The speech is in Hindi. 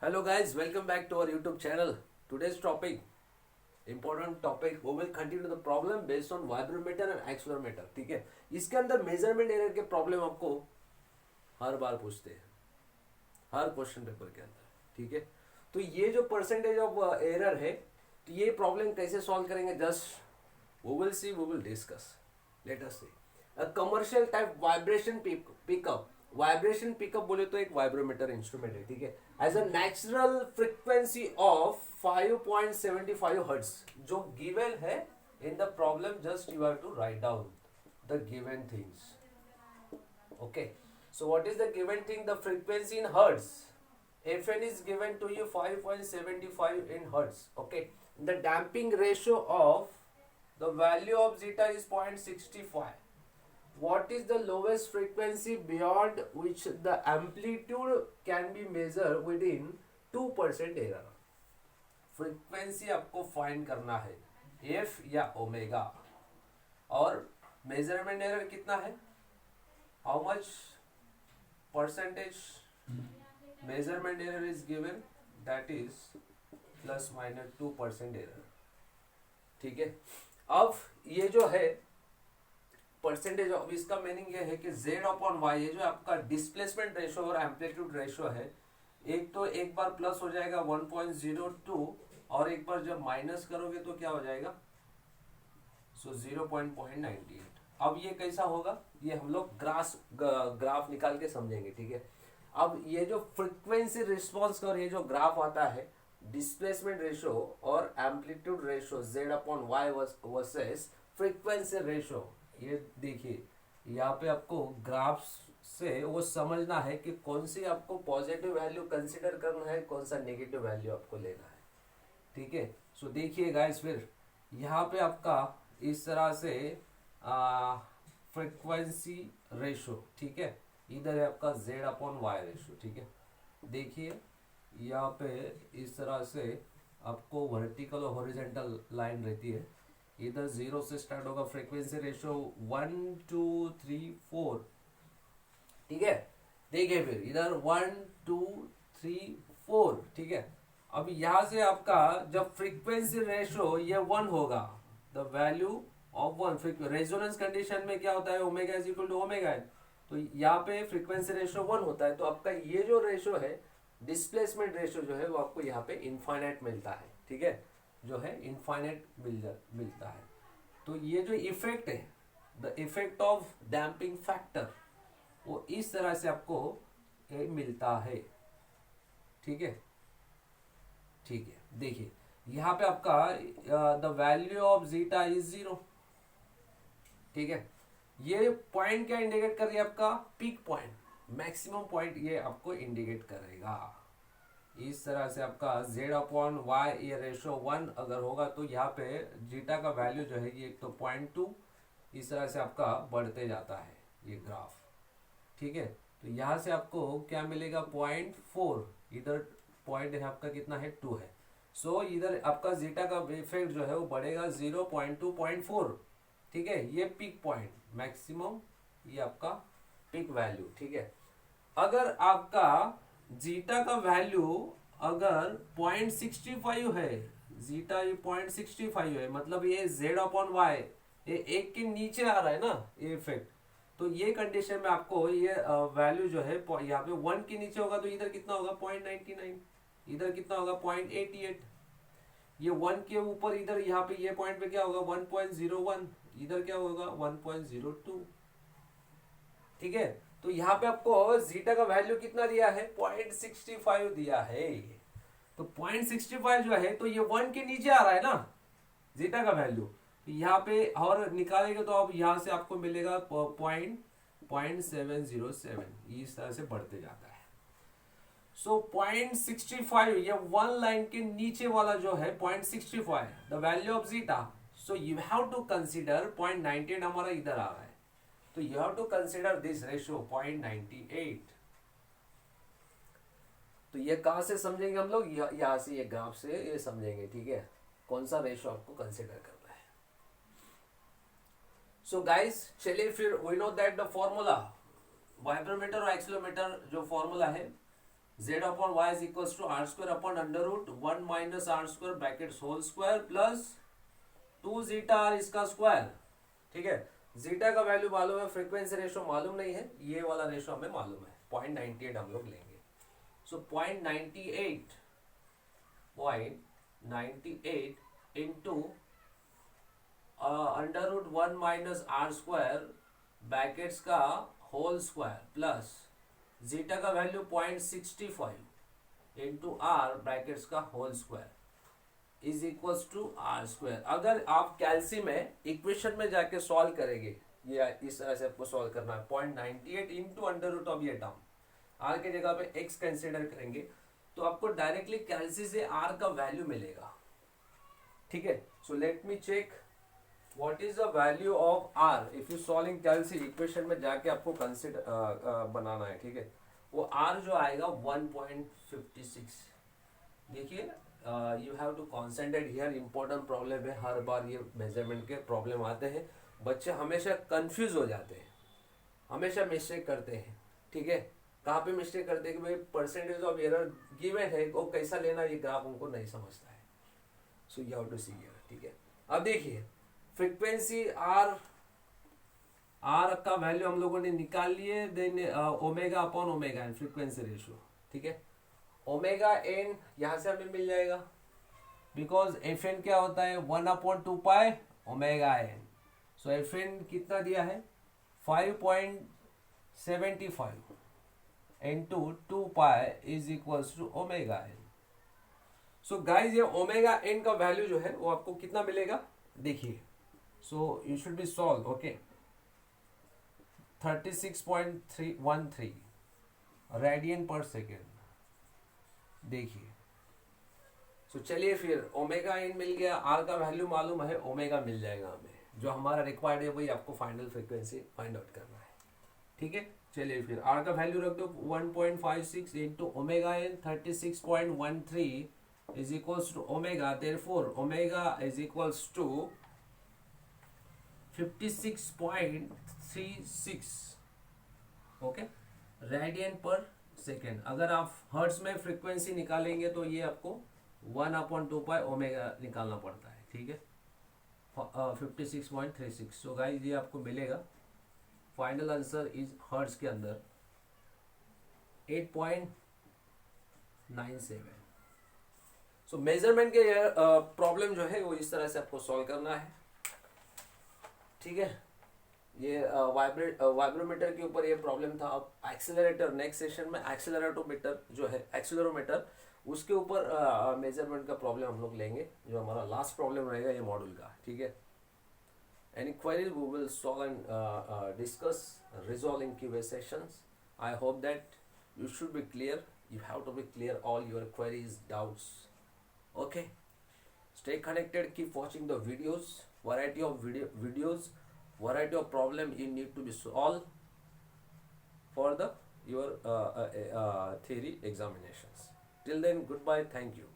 Hello guys, welcome back to our YouTube channel. Today's topic, important topic, we will continue the problem based on vibrometer and accelerometer. ठीक है, इसके अंदर मेजरमेंट एरर के प्रॉब्लम आपको हर बार पूछते हैं, हर क्वेश्चन पेपर के अंदर. ठीक है, तो ये जो परसेंटेज ऑफ एरर है, तो ये प्रॉब्लम कैसे सॉल्व करेंगे, just we will see, we will discuss. Let us see. A commercial type vibration pickup. Vibration pickup बोले तो एक वाइब्रोमीटर इंस्ट्रूमेंट है. ठीक है, as a natural frequency of 5.75 hertz जो गिवन है in the problem. Just you have to write down the given things. Okay, so what is the given thing? The frequency in hertz. Fn is given to you 5.75 in hertz. Okay, the damping ratio of the value of zeta is 0.65. What is the lowest frequency beyond which the amplitude can be measured within 2% error? Frequency आपको फाइंड करना है, एफ या ओमेगा, और मेजरमेंट एरर कितना है, how much percentage measurement error is given, that is ±2% error. ठीक है, अब ये जो है परसेंटेज ऑफ, इसका मीनिंग ये है कि z अपॉन y, ये जो आपका डिस्प्लेसमेंट रेशो और एम्पलीट्यूड रेशो है, एक बार प्लस हो जाएगा 1.02 और एक बार जब माइनस करोगे तो क्या हो जाएगा, सो 0.98. अब ये कैसा होगा, ये हम लोग ग्राफ निकाल के समझेंगे. ठीक है, अब ये जो फ्रीक्वेंसी रिस्पॉन्स का और ये जो ग्राफ आता है, डिस्प्लेसमेंट रेशो और amplitude ratio z upon y versus frequency ratio, ये देखिए यहाँ पे आपको ग्राफ से वो समझना है कि कौन सी आपको पॉजिटिव वैल्यू कंसीडर करना है, कौन सा नेगेटिव वैल्यू आपको लेना है. ठीक है, सो देखिए गाइस, फिर यहाँ पे आपका इस तरह से फ्रीक्वेंसी रेशो, ठीक है, इधर है आपका z अपॉन y रेशो. ठीक है, देखिए यहाँ पे इस तरह से आपको वर्टिकल और हॉरिजॉन्टल लाइन रहती है, इधर 0 से स्टार्ट होगा, फ्रीक्वेंसी रेशो 1 2 3 4. ठीक है, देखिए फिर इधर 1 2 3 4. ठीक है, अब यहां से आपका जब फ्रीक्वेंसी रेशो ये 1 होगा, the value of 1, resonance condition में क्या होता है, omega is equal to omega N, तो यहाँ पे फ्रीक्वेंसी रेशो 1 होता है, तो आपका ये जो रेशो है, डिस्प्लेसमेंट रेशो जो है, वो आपको यहाँ पे इनफाइनाइट मिलता है. ठीक है, जो है इनफाइनाइट मिलता है. तो ये जो इफेक्ट है, the effect of damping factor, वो इस तरह से आपको मिलता है. ठीक है, ठीक है, देखिए यहाँ पे आपका the value of zeta is 0. ठीक है, ये पॉइंट क्या इंडिकेट कर रही है, आपका पीक पॉइंट, मैक्सिमम पॉइंट ये आपको इंडिकेट करेगा. इस तरह से आपका z अपॉन y ये रेशो 1 अगर होगा तो यहाँ पे जीटा का वैल्यू जो है ये तो 0.2, इस तरह से आपका बढ़ते जाता है ये ग्राफ. ठीक है, तो यहाँ से आपको क्या मिलेगा, 0.4, इधर पॉइंट है आपका कितना है, 2 है. सो इधर आपका जीटा का इफेक्ट जो है वो बढ़ेगा 0.2 0.4. ठीक है, ये पीक पॉइंट, मैक्सिमम, ये आपका पीक वैल्यू. ठीक है, अगर आपका जीटा का वैल्यू अगर 0.65 है, जीटा ये 0.65 है, मतलब ये z अपॉन वाई ये 1 के नीचे आ रहा है ना ये इफेक्ट, तो ये कंडीशन में आपको ये वैल्यू जो है यहाँ पे 1 के नीचे होगा, तो इधर कितना होगा 0.99, इधर कितना होगा 0.88, ये 1 के ऊपर इधर यहाँ पे ये पॉइंट पे क्या होगा 1.01, इधर क्या होगा 1.02. ठीक है, तो यहाँ पे आपको जीटा का वैल्यू कितना दिया है, 0.65 दिया है. तो 0.65 जो है, तो ये 1 के नीचे आ रहा है ना जीटा का वैल्यू, यहाँ पे और निकालेंगे तो अब यहाँ से आपको मिलेगा 0.707, इस तरह से बढ़ते जाता है. सो 0.65 ये 1 लाइन के नीचे वाला जो है 0.65 the value of zeta. So you have to consider 0.98 हमारा इधर आ रहा है, तो you have to consider this ratio 0.98. तो ये कहाँ से समझेंगे हम लोग, यहाँ से, ये ग्राफ से ये समझेंगे. ठीक है, कौन सा रेशो आपको कंसिडर करना है. सो गाइस, चलिए फिर we know that the formula vibrometer और एक्सीलरोमीटर जो फॉर्मूला है, z upon y is equals to r square upon under root 1 minus r square brackets whole square plus 2 zeta r इसका स्क्वायर। ठीक है, जीटा का वैल्यू मालूम है, फ्रीक्वेंसी रेशो मालूम नहीं है, ये वाला रेशो हमें मालूम है, 0.98 हम लोग लेंगे। So 0.98 into under root 1 minus R square brackets का होल स्क्वायर प्लस जीटा का वैल्यू 0.65 इंटू आर ब्रैकेट्स का whole square is equals to R square. अगर आप कैल्सी में इक्वेशन में जाके सॉल्व करेंगे, ये इस तरह से आपको सॉल्व करना है, 0.98 इंटू अंडर रूट ऑफ ये टर्म, आर के जगह पे एक्स कंसिडर करेंगे तो आपको डायरेक्टली कैल्सी से आर का वैल्यू मिलेगा। ठीक है, so let me check what is the value of R if you solving कैल्सी। इक्वेशन में जाके आपको कंसिडर बनाना है। ठीक है, वो आर जो आएगा 1.56। देखिए, you have to concentrate here, important problem है, हर बार ये मेजरमेंट के प्रॉब्लम आते हैं, बच्चे हमेशा कंफ्यूज हो जाते हैं, हमेशा मिस्टेक करते हैं। ठीक है, कहाँ पे मिस्टेक करते हैं कि भाई परसेंटेज ऑफ एरर गिवन है, वो कैसा लेना, ये ग्राफ उनको नहीं समझता है। So you have to see here. ठीक है, अब देखिए फ्रीक्वेंसी आर का वैल्यू हम लोगों ने निकाल लिए, then omega upon omega N frequency ratio. ठीक है, ओमेगा एन यहां से हमें मिल जाएगा, बिकॉज एफ एन क्या होता है 1/2 omega N. So F N कितना दिया है 5.75 into 2 is equals to omega N. So guys ये ओमेगा एन का वैल्यू जो है वो आपको कितना मिलेगा, देखिए। So you should be solve. Okay, 36.313 radian per second. देखिए, सो चलिए फिर ओमेगा एन मिल गया, आर का वैल्यू मालूम है, ओमेगा मिल जाएगा हमें, जो हमारा रिक्वायर्ड है वही आपको फाइनल फ्रीक्वेंसी फाइंड आउट करना है। ठीक है, चलिए फिर आर का वैल्यू रख दो 1.56 into omega N 36.13 is equals to omega, therefore omega is equals to 56.36 okay radian per second. अगर आप हर्ट्ज में फ्रीक्वेंसी निकालेंगे तो ये आपको 1/2 ओमेगा निकालना पड़ता है। ठीक है, 56.36। सो गाइस ये आपको मिलेगा, फाइनल आंसर इज हर्ट्ज के अंदर 8.97। सो मेजरमेंट के प्रॉब्लम जो है वो इस तरह से आपको सॉल्व करना है। ठीक है, ये वाइब्रोमीटर के ऊपर ये प्रॉब्लम था। अब एक्सेलरेटर, नेक्स्ट सेशन में एक्सेलरेटोमीटर जो है, एक्सेलरोमीटर, उसके ऊपर मेजरमेंट का प्रॉब्लम हम लोग लेंगे, जो हमारा लास्ट प्रॉब्लम रहेगा ये मॉड्यूल का। ठीक है, any queries we will solve and discuss resolve in QA sessions. I hope that you should be clear, you have to be clear all your queries, doubts. Okay, stay connected, keep watching the videos, variety of videos, variety of problem you need to be solved for the your theory examinations. Till then, goodbye, thank you.